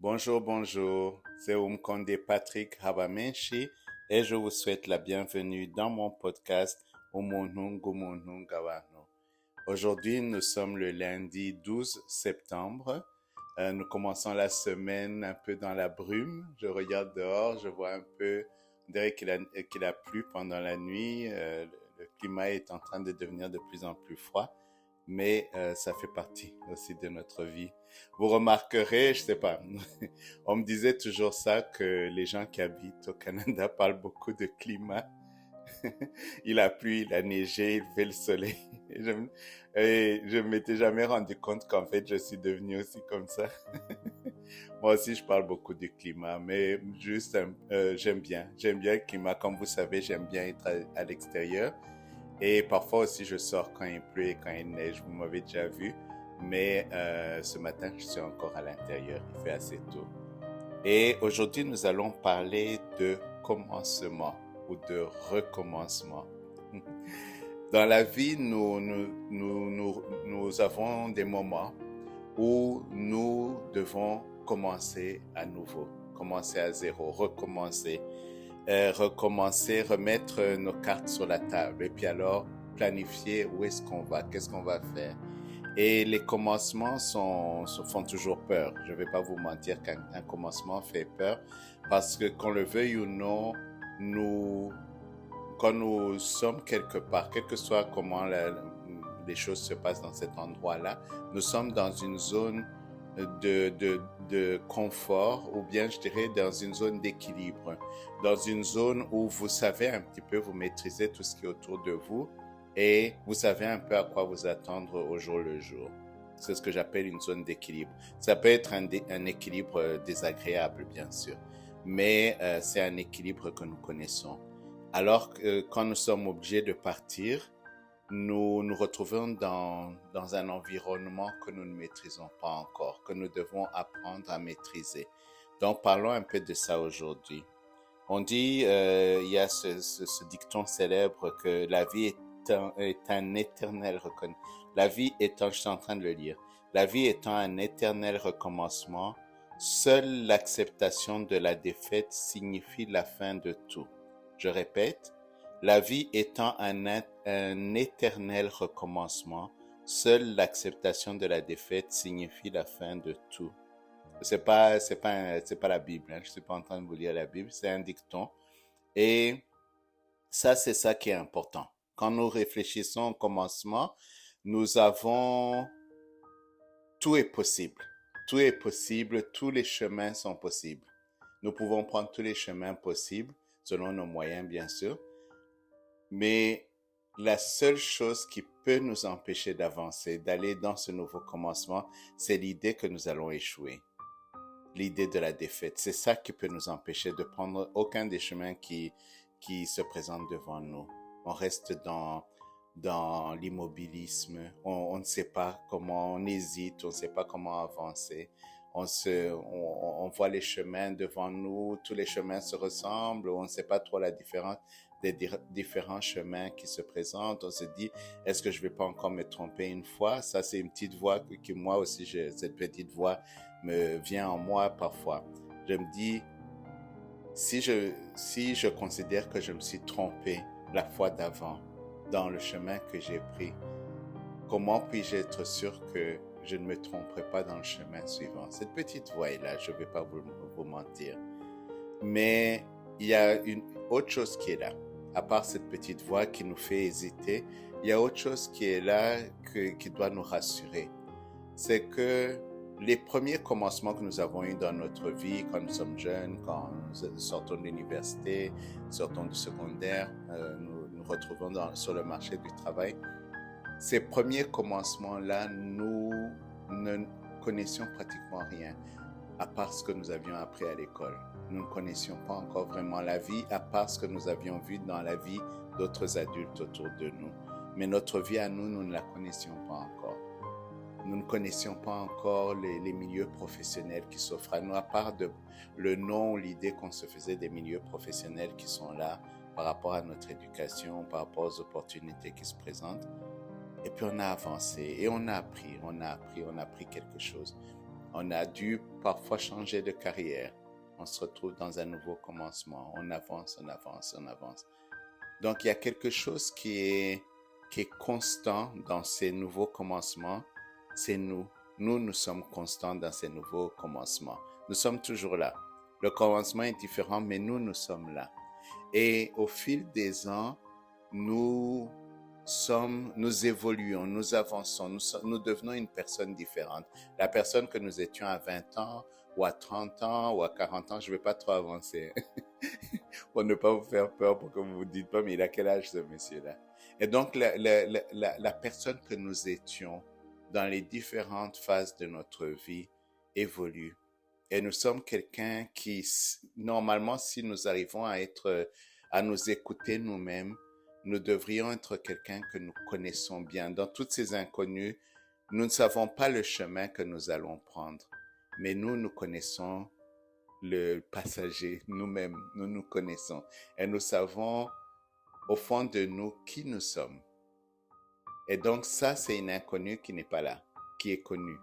Bonjour, bonjour. C'est Umkonde Patrick Habamenshi et je vous souhaite la bienvenue dans mon podcast Umuntu Gawano. Aujourd'hui, nous sommes le lundi 12 septembre. Nous commençons la semaine un peu dans la brume. Je regarde dehors, je vois un peu, on dirait qu'il a plu pendant la nuit. Le climat est en train de devenir de plus en plus froid, mais ça fait partie aussi de notre vie. Vous remarquerez, je sais pas, on me disait toujours ça, que les gens qui habitent au Canada parlent beaucoup de climat. Il a plu, il a neigé, il fait le soleil. Et je m'étais jamais rendu compte qu'en fait, je suis devenu aussi comme ça. Moi aussi, je parle beaucoup du climat, mais juste, j'aime bien le climat. Comme vous savez, j'aime bien être à l'extérieur. Et parfois aussi, je sors quand il pleut et quand il neige. Vous m'avez déjà vu. Mais ce matin, je suis encore à l'intérieur. Il fait assez tôt. Et aujourd'hui, nous allons parler de commencement ou de recommencement. Dans la vie, nous avons des moments où nous devons commencer à nouveau, commencer à zéro, recommencer, remettre nos cartes sur la table et puis alors planifier où est-ce qu'on va, qu'est-ce qu'on va faire. Et les commencements font toujours peur. Je ne vais pas vous mentir qu'un commencement fait peur parce que qu'on le veuille ou non, quand nous sommes quelque part, quel que soit comment les choses se passent dans cet endroit-là, nous sommes dans une zone de confort, ou bien je dirais dans une zone d'équilibre, dans une zone où vous savez un petit peu, vous maîtrisez tout ce qui est autour de vous et vous savez un peu à quoi vous attendre au jour le jour. C'est ce que j'appelle une zone d'équilibre. Ça peut être un équilibre désagréable, bien sûr, mais c'est un équilibre que nous connaissons. Alors que quand nous sommes obligés de partir, nous nous retrouvons dans un environnement que nous ne maîtrisons pas encore, que nous devons apprendre à maîtriser. Donc, parlons un peu de ça aujourd'hui. On dit, il y a ce dicton célèbre que la vie est un éternel recommencement. La vie étant, je suis en train de le lire, la vie étant un éternel recommencement, seule l'acceptation de la défaite signifie la fin de tout. Je répète, la vie étant un éternel recommencement, seule l'acceptation de la défaite signifie la fin de tout. C'est pas la Bible, hein. Je suis pas en train de vous lire la Bible, c'est un dicton. Et ça, c'est ça qui est important. Quand nous réfléchissons au commencement, nous avons, tout est possible. Tout est possible, tous les chemins sont possibles. Nous pouvons prendre tous les chemins possibles, selon nos moyens, bien sûr. Mais la seule chose qui peut nous empêcher d'avancer, d'aller dans ce nouveau commencement, c'est l'idée que nous allons échouer. L'idée de la défaite. C'est ça qui peut nous empêcher de prendre aucun des chemins qui se présentent devant nous. On reste dans l'immobilisme. On ne sait pas comment, on hésite, on ne sait pas comment avancer. On voit les chemins devant nous, tous les chemins se ressemblent, on ne sait pas trop la différence des différents chemins qui se présentent. On se dit, est-ce que je vais pas encore me tromper une fois? Ça, c'est une petite voix que moi aussi, cette petite voix me vient en moi parfois. Je me dis, si je considère que je me suis trompé la fois d'avant dans le chemin que j'ai pris, comment puis-je être sûr que je ne me tromperai pas dans le chemin suivant? Cette petite voix est là, je ne vais pas vous mentir. Mais il y a une autre chose qui est là. À part cette petite voix qui nous fait hésiter, il y a autre chose qui est là qui doit nous rassurer. C'est que les premiers commencements que nous avons eus dans notre vie, quand nous sommes jeunes, quand nous sortons de l'université, sortons du secondaire, nous retrouvons sur le marché du travail, ces premiers commencements-là, nous ne connaissions pratiquement rien, à part ce que nous avions appris à l'école. Nous ne connaissions pas encore vraiment la vie, à part ce que nous avions vu dans la vie d'autres adultes autour de nous. Mais notre vie à nous, nous ne la connaissions pas encore. Nous ne connaissions pas encore les milieux professionnels qui s'offrent à nous, à part le nom, l'idée qu'on se faisait des milieux professionnels qui sont là par rapport à notre éducation, par rapport aux opportunités qui se présentent. Et puis on a avancé et on a appris quelque chose. On a dû parfois changer de carrière. On se retrouve dans un nouveau commencement. On avance, on avance, on avance. Donc, il y a quelque chose qui est constant dans ces nouveaux commencements. C'est nous. Nous sommes constants dans ces nouveaux commencements. Nous sommes toujours là. Le commencement est différent, mais nous sommes là. Et au fil des ans, nous évoluons, nous avançons, nous devenons une personne différente. La personne que nous étions à 20 ans, ou à 30 ans, ou à 40 ans, je ne vais pas trop avancer pour ne pas vous faire peur, pour que vous ne vous dites pas, mais il a quel âge ce monsieur-là? Et donc, la personne que nous étions dans les différentes phases de notre vie évolue. Et nous sommes quelqu'un qui, normalement, si nous arrivons à nous écouter nous-mêmes, nous devrions être quelqu'un que nous connaissons bien. Dans toutes ces inconnues, nous ne savons pas le chemin que nous allons prendre, mais nous connaissons le passager nous-mêmes, nous nous connaissons. Et nous savons au fond de nous qui nous sommes. Et donc ça, c'est une inconnue qui n'est pas là, qui est connue.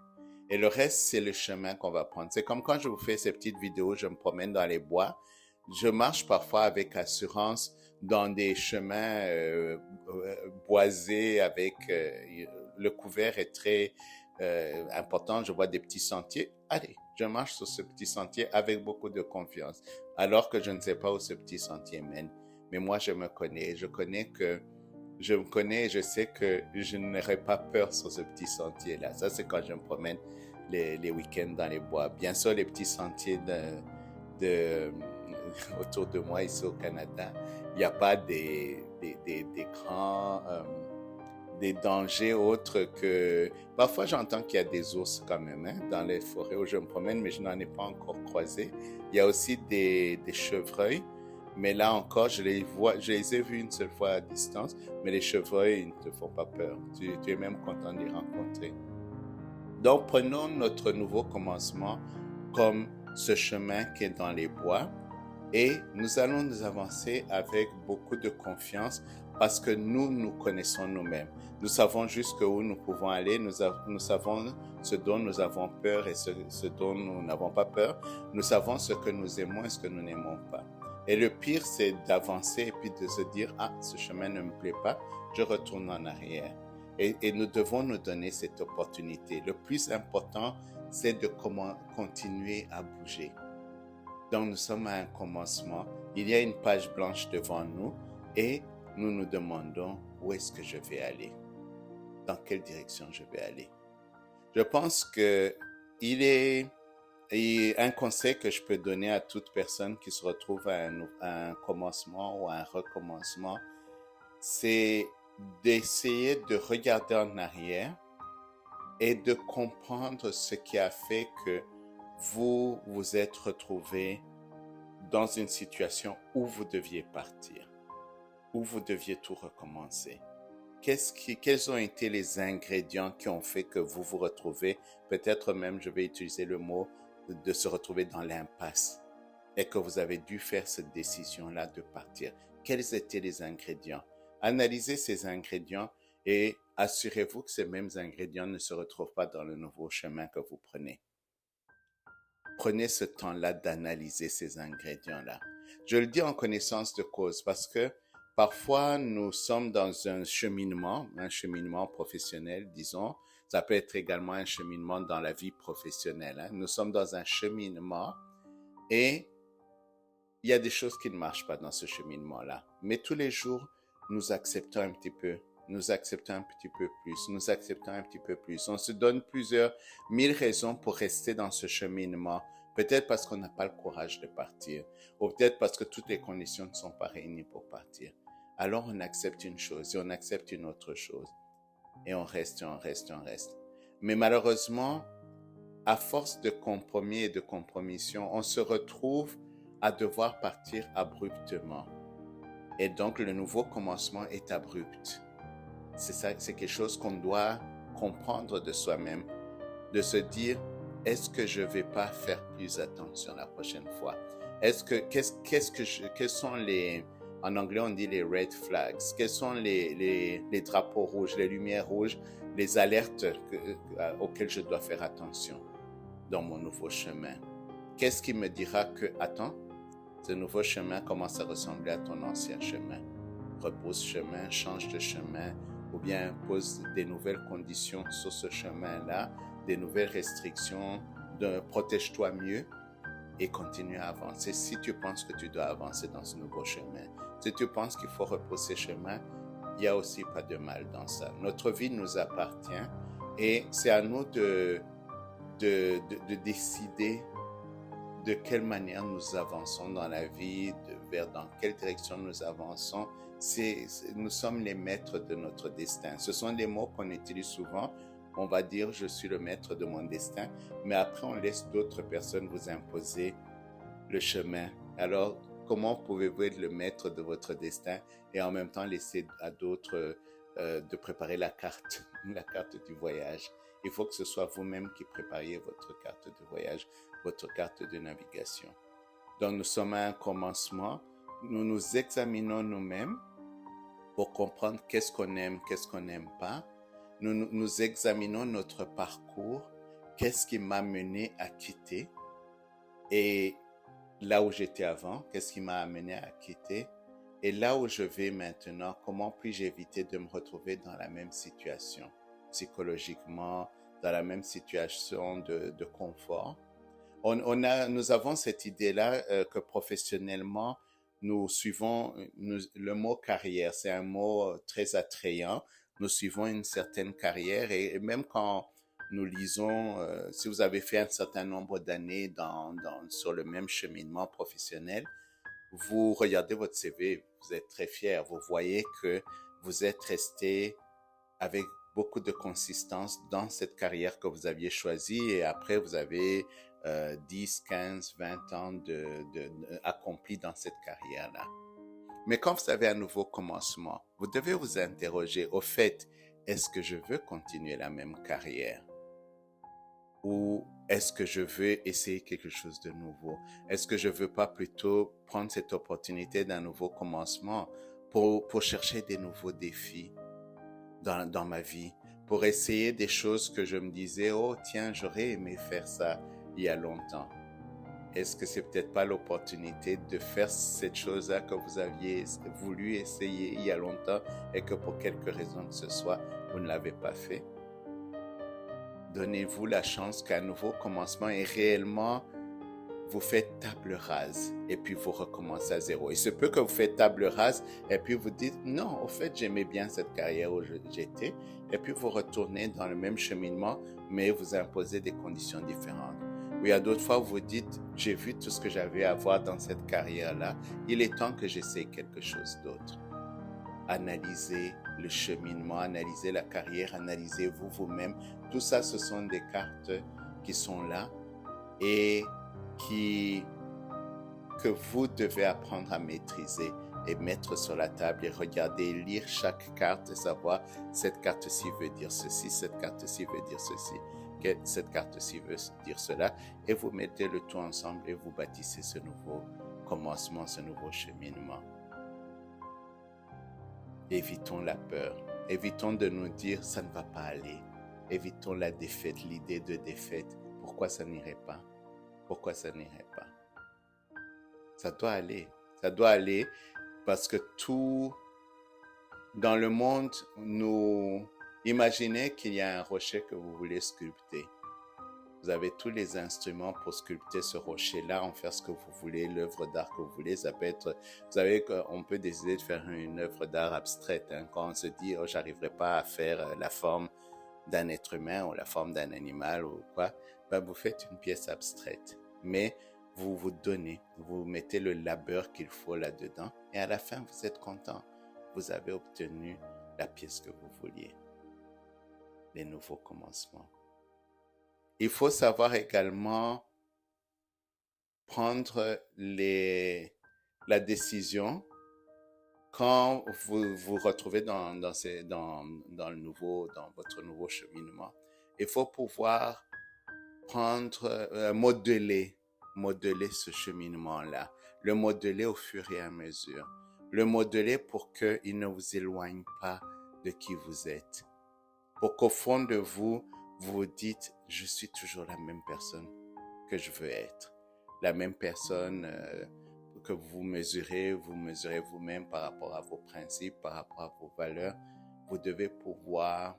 Et le reste, c'est le chemin qu'on va prendre. C'est comme quand je vous fais ces petites vidéos, je me promène dans les bois, je marche parfois avec assurance dans des chemins boisés avec le couvert est très important. Je vois des petits sentiers. Allez, je marche sur ce petit sentier avec beaucoup de confiance, alors que je ne sais pas où ce petit sentier mène. Mais moi, je me connais. Je me connais et je sais que je n'aurai pas peur sur ce petit sentier-là. Ça, c'est quand je me promène les week-ends dans les bois. Bien sûr, les petits sentiers autour de moi ici au Canada, il n'y a pas des grands des dangers autres que... Parfois, j'entends qu'il y a des ours quand même dans les forêts où je me promène, mais je n'en ai pas encore croisé. Il y a aussi des chevreuils, mais là encore, je les ai vus une seule fois à distance, mais les chevreuils, ils ne te font pas peur. Tu es même content de les rencontrer. Donc, prenons notre nouveau commencement comme ce chemin qui est dans les bois et nous allons nous avancer avec beaucoup de confiance parce que nous connaissons nous-mêmes. Nous savons jusqu'où nous pouvons aller, nous savons ce dont nous avons peur et ce dont nous n'avons pas peur. Nous savons ce que nous aimons et ce que nous n'aimons pas. Et le pire, c'est d'avancer et puis de se dire « Ah, ce chemin ne me plaît pas, je retourne en arrière ». Et nous devons nous donner cette opportunité. Le plus important, c'est de continuer à bouger. Donc, nous sommes à un commencement. Il y a une page blanche devant nous et nous nous demandons où est-ce que je vais aller? Dans quelle direction je vais aller? Je pense que il est un conseil que je peux donner à toute personne qui se retrouve à un commencement ou à un recommencement, c'est d'essayer de regarder en arrière et de comprendre ce qui a fait que vous vous êtes retrouvé dans une situation où vous deviez partir, où vous deviez tout recommencer. Quels ont été les ingrédients qui ont fait que vous vous retrouvez, peut-être même, je vais utiliser le mot, de se retrouver dans l'impasse et que vous avez dû faire cette décision-là de partir. Quels étaient les ingrédients? Analysez ces ingrédients et assurez-vous que ces mêmes ingrédients ne se retrouvent pas dans le nouveau chemin que vous prenez. Prenez ce temps-là d'analyser ces ingrédients-là. Je le dis en connaissance de cause parce que parfois nous sommes dans un cheminement professionnel, disons. Ça peut être également un cheminement dans la vie professionnelle. Nous sommes dans un cheminement et il y a des choses qui ne marchent pas dans ce cheminement-là. Mais tous les jours, nous acceptons un petit peu, nous acceptons un petit peu plus, nous acceptons un petit peu plus. On se donne mille raisons pour rester dans ce cheminement. Peut-être parce qu'on n'a pas le courage de partir, ou peut-être parce que toutes les conditions ne sont pas réunies pour partir. Alors on accepte une chose et on accepte une autre chose. Et on reste, on reste, on reste. Mais malheureusement, à force de compromis et de compromission, on se retrouve à devoir partir abruptement. Et donc, le nouveau commencement est abrupt. C'est ça, c'est quelque chose qu'on doit comprendre de soi-même, de se dire, est-ce que je vais pas faire plus attention la prochaine fois? Quels sont en anglais on dit les red flags, quels sont les drapeaux rouges, les lumières rouges, les alertes auxquelles je dois faire attention? dans mon nouveau chemin? Qu'est-ce qui me dira que, attends, ce nouveau chemin commence à ressembler à ton ancien chemin? Repousse chemin, change de chemin, ou bien pose des nouvelles conditions sur ce chemin-là, des nouvelles restrictions, protège-toi mieux et continue à avancer. Si tu penses que tu dois avancer dans ce nouveau chemin, si tu penses qu'il faut repousser chemin, il n'y a aussi pas de mal dans ça. Notre vie nous appartient et c'est à nous de décider de quelle manière nous avançons dans la vie, dans quelle direction nous avançons. Nous sommes les maîtres de notre destin. Ce sont des mots qu'on utilise souvent. On va dire, je suis le maître de mon destin, mais après on laisse d'autres personnes vous imposer le chemin. Alors, comment pouvez-vous être le maître de votre destin et en même temps laisser à d'autres de préparer la carte du voyage? Il faut que ce soit vous-même qui prépariez votre carte de voyage, votre carte de navigation. Donc, nous sommes à un commencement. Nous nous examinons nous-mêmes pour comprendre qu'est-ce qu'on aime, qu'est-ce qu'on n'aime pas. Nous examinons notre parcours, qu'est-ce qui m'a mené à quitter et là où j'étais avant, qu'est-ce qui m'a amené à quitter et là où je vais maintenant, comment puis-je éviter de me retrouver dans la même situation psychologiquement, dans la même situation de confort. Nous avons cette idée-là que professionnellement, nous suivons le mot carrière. C'est un mot très attrayant. Nous suivons une certaine carrière et même quand nous lisons, si vous avez fait un certain nombre d'années sur le même cheminement professionnel, vous regardez votre CV, vous êtes très fier. Vous voyez que vous êtes resté avec beaucoup de consistance dans cette carrière que vous aviez choisie et après vous avez 10, 15, 20 ans accomplis dans cette carrière-là. Mais quand vous avez un nouveau commencement, vous devez vous interroger au fait, est-ce que je veux continuer la même carrière? Ou est-ce que je veux essayer quelque chose de nouveau? Est-ce que je veux pas plutôt prendre cette opportunité d'un nouveau commencement pour chercher des nouveaux défis dans ma vie, pour essayer des choses que je me disais, oh tiens, j'aurais aimé faire ça il y a longtemps. Est-ce que c'est peut-être pas l'opportunité de faire cette chose-là que vous aviez voulu essayer il y a longtemps et que pour quelque raison que ce soit, vous ne l'avez pas fait? Donnez-vous la chance qu'un nouveau commencement est réellement, vous faites table rase et puis vous recommencez à zéro. Il se peut que vous faites table rase et puis vous dites, non, au fait, j'aimais bien cette carrière où j'étais. Et puis vous retournez dans le même cheminement, mais vous imposez des conditions différentes. Ou il y a d'autres fois où vous dites, j'ai vu tout ce que j'avais à voir dans cette carrière-là. Il est temps que j'essaie quelque chose d'autre. Analysez le cheminement, analysez la carrière, analysez-vous vous-même. Tout ça, ce sont des cartes qui sont là et que vous devez apprendre à maîtriser et mettre sur la table et regarder, lire chaque carte et savoir cette carte-ci veut dire ceci, cette carte-ci veut dire ceci, cette carte-ci veut dire cela et vous mettez le tout ensemble et vous bâtissez ce nouveau commencement, ce nouveau cheminement. Évitons la peur, évitons de nous dire ça ne va pas aller, évitons la défaite, l'idée de défaite, pourquoi ça n'irait pas? Pourquoi ça n'irait pas? Ça doit aller parce que tout dans le monde, nous imaginez qu'il y a un rocher que vous voulez sculpter. Vous avez tous les instruments pour sculpter ce rocher-là, en faire ce que vous voulez, l'œuvre d'art que vous voulez. Ça peut être, vous savez qu'on peut décider de faire une œuvre d'art abstraite. Quand on se dit, oh, j'arriverai pas à faire la forme d'un être humain ou la forme d'un animal ou quoi, ben vous faites une pièce abstraite. Mais vous vous donnez, vous mettez le labeur qu'il faut là-dedans et à la fin, vous êtes content. Vous avez obtenu la pièce que vous vouliez. Les nouveaux commencements. Il faut savoir également prendre la décision quand vous vous retrouvez dans votre nouveau cheminement. Il faut pouvoir modeler ce cheminement-là, le modeler au fur et à mesure, le modeler pour qu'il ne vous éloigne pas de qui vous êtes, pour qu'au fond de vous, vous dites, je suis toujours la même personne, que je veux être. La même personne que vous mesurez vous-même par rapport à vos principes, par rapport à vos valeurs. Vous devez pouvoir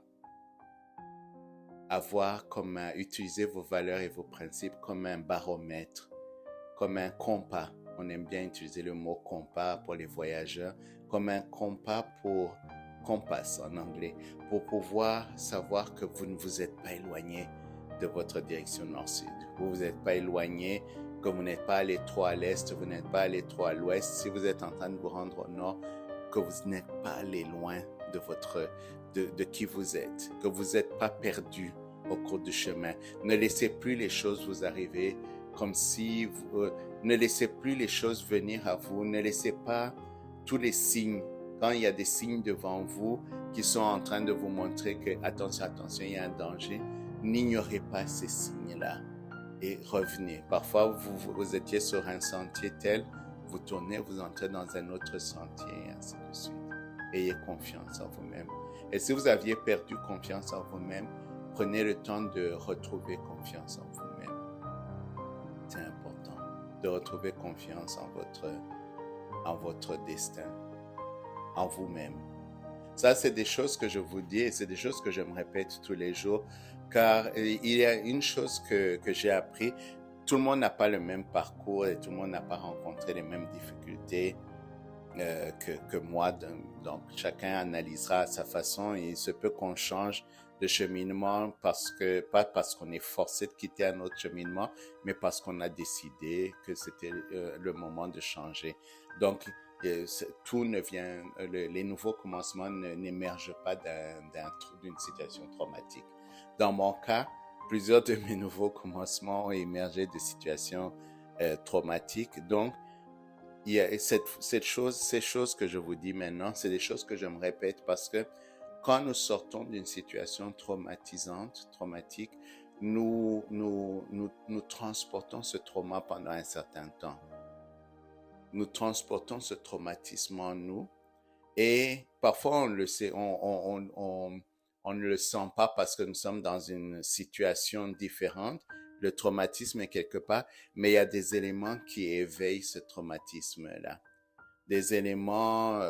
utiliser vos valeurs et vos principes comme un baromètre, comme un compas. On aime bien utiliser le mot compas pour les voyageurs, comme un compas compass en anglais, pour pouvoir savoir que vous ne vous êtes pas éloigné de votre direction nord-sud. Vous ne vous êtes pas éloigné, que vous n'êtes pas allé trop à l'est, vous n'êtes pas allé trop à l'ouest. Si vous êtes en train de vous rendre au nord, que vous n'êtes pas allé loin de qui vous êtes, que vous n'êtes pas perdu au cours du chemin. Ne laissez plus les choses vous arriver comme si ne laissez plus les choses venir à vous. Ne laissez pas tous les signes. Quand il y a des signes devant vous qui sont en train de vous montrer que attention, il y a un danger, n'ignorez pas ces signes-là et revenez. Parfois, vous étiez sur un sentier tel, vous tournez, vous entrez dans un autre sentier et ainsi de suite. Ayez confiance en vous-même. Et si vous aviez perdu confiance en vous-même, prenez le temps de retrouver confiance en vous-même. C'est important de retrouver confiance en votre destin, en vous-même. Ça, c'est des choses que je vous dis et c'est des choses que je me répète tous les jours, car il y a une chose que j'ai appris. Tout le monde n'a pas le même parcours et tout le monde n'a pas rencontré les mêmes difficultés que moi. Donc, chacun analysera à sa façon et il se peut qu'on change de cheminement pas parce qu'on est forcé de quitter un autre cheminement, mais parce qu'on a décidé que c'était le moment de changer. Donc, tout ne vient, les nouveaux commencements n'émergent pas d'une situation traumatique. Dans mon cas, plusieurs de mes nouveaux commencements ont émergé de situations traumatiques. Donc, il y a ces choses que je vous dis maintenant, c'est des choses que je me répète parce que quand nous sortons d'une situation traumatique, nous transportons ce trauma pendant un certain temps. Nous transportons ce traumatisme en nous et parfois on le sait, on ne le sent pas parce que nous sommes dans une situation différente. Le traumatisme est quelque part, mais il y a des éléments qui éveillent ce traumatisme-là. Des éléments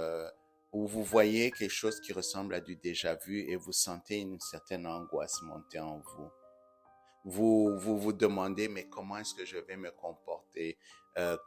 où vous voyez quelque chose qui ressemble à du déjà-vu et vous sentez une certaine angoisse monter en vous. Vous demandez, mais comment est-ce que je vais me comporter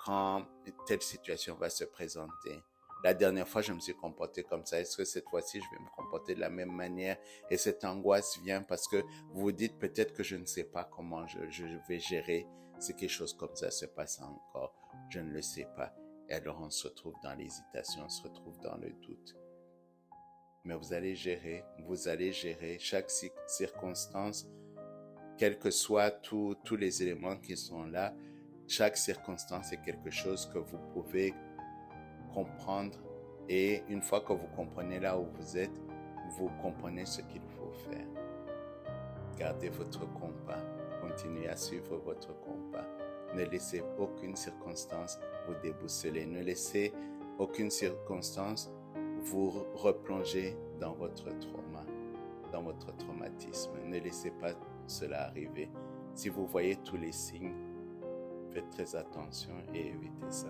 quand telle situation va se présenter? La dernière fois, je me suis comporté comme ça. Est-ce que cette fois-ci, je vais me comporter de la même manière? Et cette angoisse vient parce que vous vous dites peut-être que je ne sais pas comment je vais gérer si quelque chose comme ça se passe encore. Je ne le sais pas. Et alors, on se retrouve dans l'hésitation, on se retrouve dans le doute. Mais vous allez gérer chaque circonstance, quels que soient tous les éléments qui sont là. Chaque circonstance est quelque chose que vous pouvez comprendre et une fois que vous comprenez là où vous êtes, vous comprenez ce qu'il faut faire. Gardez votre compas, continuez à suivre votre compas. Ne laissez aucune circonstance vous déboussoler, ne laissez aucune circonstance vous replonger dans votre trauma, dans votre traumatisme. Ne laissez pas cela arriver. Si vous voyez tous les signes, faites très attention et évitez ça.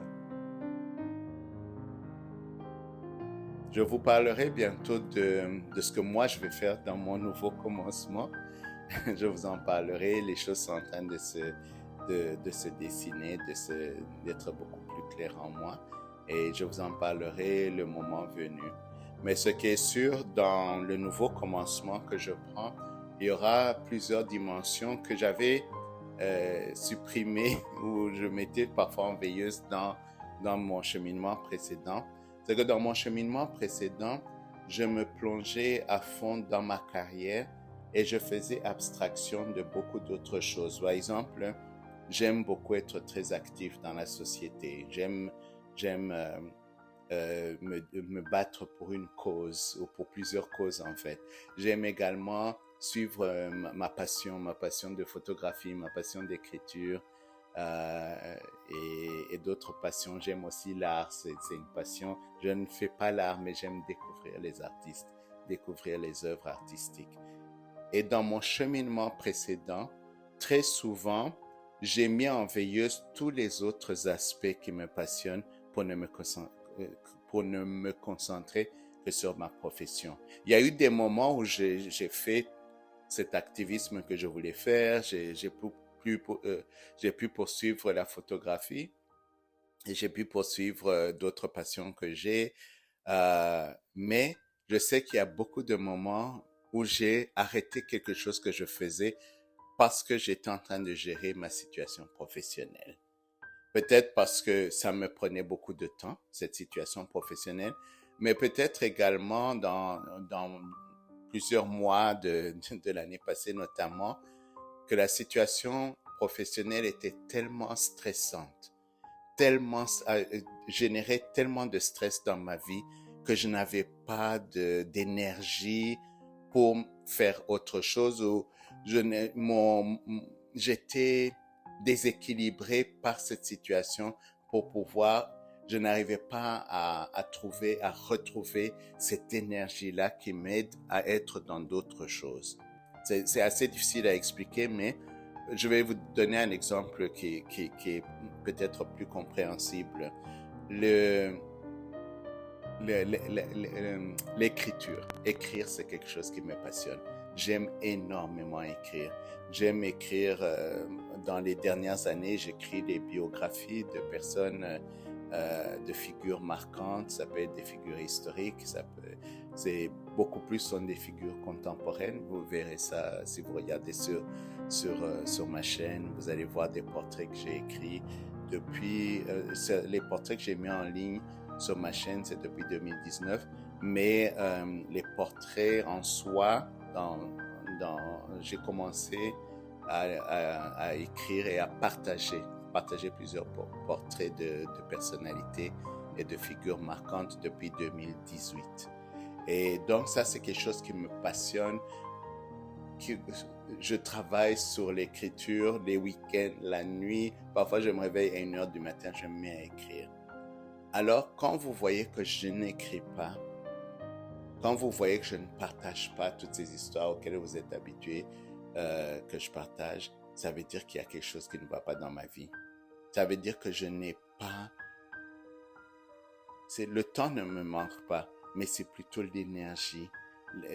Je vous parlerai bientôt de ce que moi je vais faire dans mon nouveau commencement. Je vous en parlerai. Les choses sont en train de se dessiner, d'être beaucoup plus claires en moi. Et je vous en parlerai le moment venu. Mais ce qui est sûr, dans le nouveau commencement que je prends, il y aura plusieurs dimensions que j'avais supprimées ou je mettais parfois en veilleuse dans mon cheminement précédent. C'est que dans mon cheminement précédent, je me plongeais à fond dans ma carrière et je faisais abstraction de beaucoup d'autres choses. Par exemple, j'aime beaucoup être très actif dans la société. J'aime me battre pour une cause ou pour plusieurs causes en fait. J'aime également suivre ma passion de photographie, ma passion d'écriture et d'autres passions. J'aime aussi l'art, c'est une passion. Je ne fais pas l'art, mais j'aime découvrir les artistes, découvrir les œuvres artistiques. Et dans mon cheminement précédent, très souvent, j'ai mis en veilleuse tous les autres aspects qui me passionnent pour ne me pour ne me concentrer que sur ma profession. Il y a eu des moments où j'ai fait cet activisme que je voulais faire, j'ai pu poursuivre la photographie et j'ai pu poursuivre d'autres passions que j'ai. Mais je sais qu'il y a beaucoup de moments où j'ai arrêté quelque chose que je faisais parce que j'étais en train de gérer ma situation professionnelle. Peut-être parce que ça me prenait beaucoup de temps, cette situation professionnelle, mais peut-être également dans plusieurs mois de l'année passée notamment, que la situation professionnelle était tellement stressante, tellement générait tellement de stress dans ma vie que je n'avais pas d'énergie pour faire autre chose, ou j'étais déséquilibré par cette situation pour pouvoir, je n'arrivais pas à retrouver cette énergie-là qui m'aide à être dans d'autres choses. C'est assez difficile à expliquer, mais je vais vous donner un exemple qui est peut-être plus compréhensible. L'écriture. Écrire, c'est quelque chose qui me passionne. J'aime énormément écrire. J'aime écrire, dans les dernières années, j'écris des biographies de personnes, de figures marquantes. Ça peut être des figures historiques, c'est beaucoup plus sont des figures contemporaines. Vous verrez ça si vous regardez sur ma chaîne. Vous allez voir des portraits que j'ai écrits depuis, les portraits que j'ai mis en ligne sur ma chaîne, c'est depuis 2019, mais les portraits en soi, j'ai commencé à écrire et à partager plusieurs portraits de personnalités et de figures marquantes depuis 2018. Et donc ça, c'est quelque chose qui me passionne. Je travaille sur l'écriture les week-ends, la nuit. Parfois, je me réveille à 1h du matin, je me mets à écrire. Alors, quand vous voyez que je n'écris pas, quand vous voyez que je ne partage pas toutes ces histoires auxquelles vous êtes habitués que je partage, ça veut dire qu'il y a quelque chose qui ne va pas dans ma vie. Ça veut dire que je n'ai pas... Le temps ne me manque pas, mais c'est plutôt l'énergie.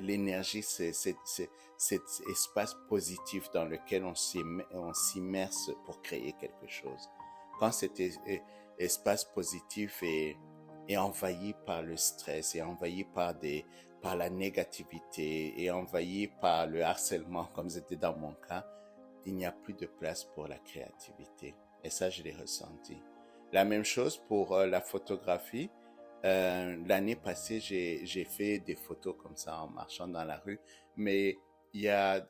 L'énergie, c'est cet espace positif dans lequel on s'immerse pour créer quelque chose. Quand cet espace positif est envahi par le stress, est envahi par la négativité, est envahi par le harcèlement, comme c'était dans mon cas, il n'y a plus de place pour la créativité. Et ça, je l'ai ressenti. La même chose pour la photographie. L'année passée, j'ai fait des photos comme ça en marchant dans la rue, mais il y a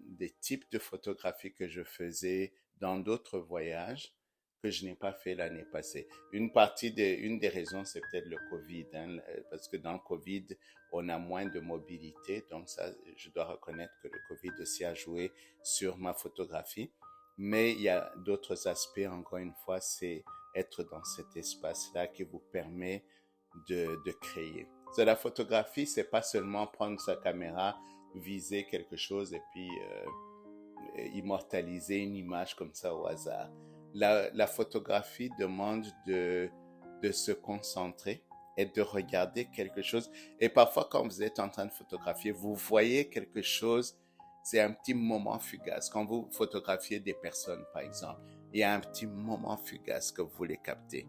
des types de photographies que je faisais dans d'autres voyages que je n'ai pas fait l'année passée. Une des raisons, c'est peut-être le Covid, hein, parce que dans le Covid, on a moins de mobilité, donc ça, je dois reconnaître que le Covid aussi a joué sur ma photographie. Mais il y a d'autres aspects, encore une fois, c'est être dans cet espace-là qui vous permet de créer. La photographie, c'est pas seulement prendre sa caméra, viser quelque chose et puis immortaliser une image comme ça au hasard. La photographie demande de se concentrer et de regarder quelque chose. Et parfois, quand vous êtes en train de photographier, vous voyez quelque chose, c'est un petit moment fugace. Quand vous photographiez des personnes, par exemple, il y a un petit moment fugace que vous voulez capter.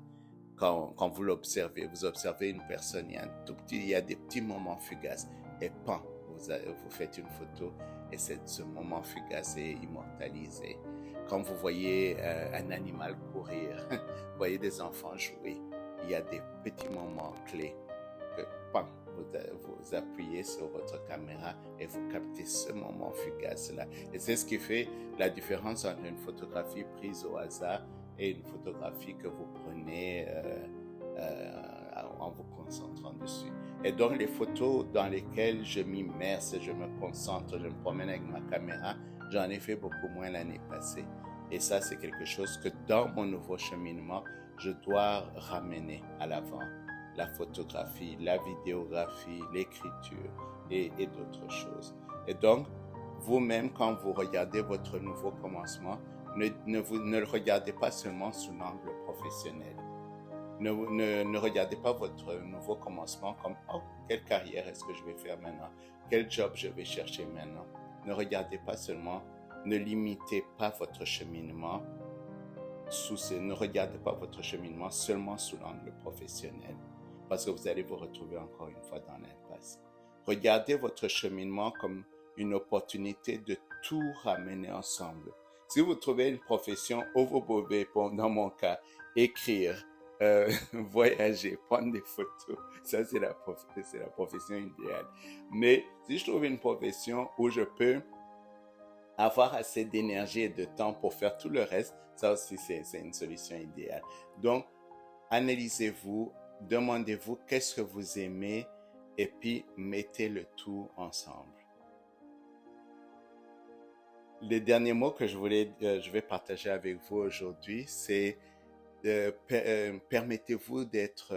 Quand vous l'observez, vous observez une personne, il y a des petits moments fugaces. Et pan, vous faites une photo et ce moment fugace est immortalisé. Quand vous voyez un animal courir, vous voyez des enfants jouer, il y a des petits moments clés que pan, vous appuyez sur votre caméra et vous captez ce moment fugace-là. Et c'est ce qui fait la différence entre une photographie prise au hasard et une photographie que vous prenez en vous concentrant dessus. Et donc, les photos dans lesquelles je m'immerse, je me concentre, je me promène avec ma caméra, j'en ai fait beaucoup moins l'année passée. Et ça, c'est quelque chose que dans mon nouveau cheminement, je dois ramener à l'avant. La photographie, la vidéographie, l'écriture et d'autres choses. Et donc, vous-même, quand vous regardez votre nouveau commencement, ne le regardez pas seulement sous l'angle professionnel. Ne regardez pas votre nouveau commencement comme « Oh, quelle carrière est-ce que je vais faire maintenant? Quel job je vais chercher maintenant? » Ne regardez pas seulement, ne limitez pas votre cheminement ne regardez pas votre cheminement seulement sous l'angle professionnel, parce que vous allez vous retrouver encore une fois dans l'impasse. Regardez votre cheminement comme une opportunité de tout ramener ensemble. Si vous trouvez une profession où vous pouvez, dans mon cas, écrire, voyager, prendre des photos, ça c'est la profession idéale. Mais si je trouve une profession où je peux avoir assez d'énergie et de temps pour faire tout le reste, ça aussi c'est une solution idéale. Donc, analysez-vous, demandez-vous qu'est-ce que vous aimez et puis mettez le tout ensemble. Les derniers mots que je vais partager avec vous aujourd'hui, c'est permettez-vous d'être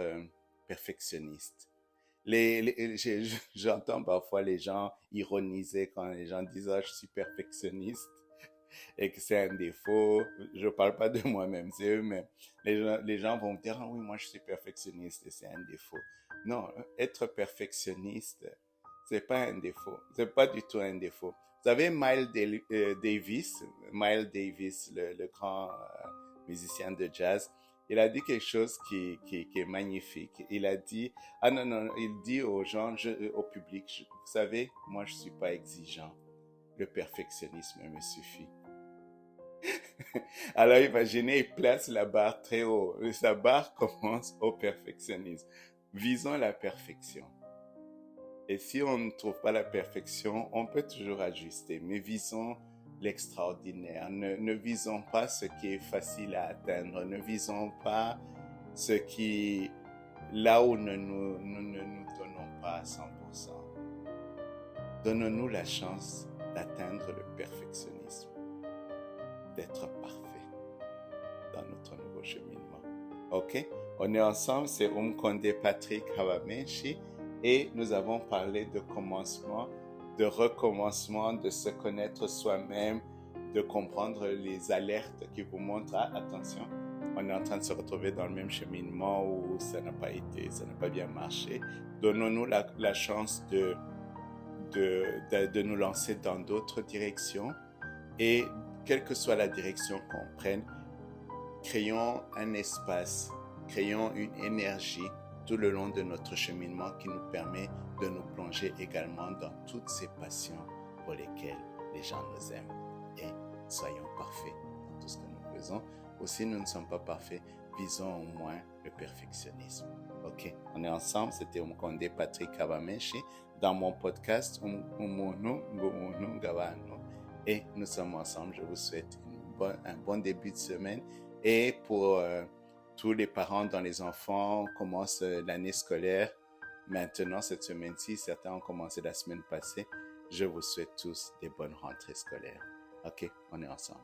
perfectionniste. J'entends parfois les gens ironiser quand les gens disent « Ah, je suis perfectionniste » et que c'est un défaut. Je parle pas de moi-même, c'est eux-mêmes. Les gens vont me dire « Ah oui, moi je suis perfectionniste et c'est un défaut ». Non, être perfectionniste, c'est pas un défaut. C'est pas du tout un défaut. Vous savez Miles Davis, le grand musicien de jazz, il a dit quelque chose qui est magnifique. Il a dit, il dit aux gens, au public, vous savez, moi je suis pas exigeant. Le perfectionnisme me suffit. Alors imaginez, il place la barre très haut. Sa barre commence au perfectionnisme. Visons la perfection. Et si on ne trouve pas la perfection, on peut toujours ajuster, mais visons l'extraordinaire. Ne visons pas ce qui est facile à atteindre. Ne visons pas ce qui, là où nous ne nous donnons pas à 100%. Donnons-nous la chance d'atteindre le perfectionnisme, d'être parfait dans notre nouveau cheminement. Ok? On est ensemble, c'est Umkonde Patrick Habamenshi. Et nous avons parlé de commencement, de recommencement, de se connaître soi-même, de comprendre les alertes qui vous montrent, attention, on est en train de se retrouver dans le même cheminement où ça n'a pas bien marché. Donnons-nous la chance de nous lancer dans d'autres directions et quelle que soit la direction qu'on prenne, créons un espace, créons une énergie tout le long de notre cheminement qui nous permet de nous plonger également dans toutes ces passions pour lesquelles les gens nous aiment. Et soyons parfaits dans tout ce que nous faisons. Ou si nous ne sommes pas parfaits, visons au moins le perfectionnisme. Ok, on est ensemble, c'était Umkonde Patrick Habamenshi dans mon podcast Umunu Ngumunu Ngabano. Et nous sommes ensemble, je vous souhaite un bon début de semaine. Et pour tous les parents dont les enfants commencent l'année scolaire, maintenant, cette semaine-ci, certains ont commencé la semaine passée. Je vous souhaite tous des bonnes rentrées scolaires. OK, on est ensemble.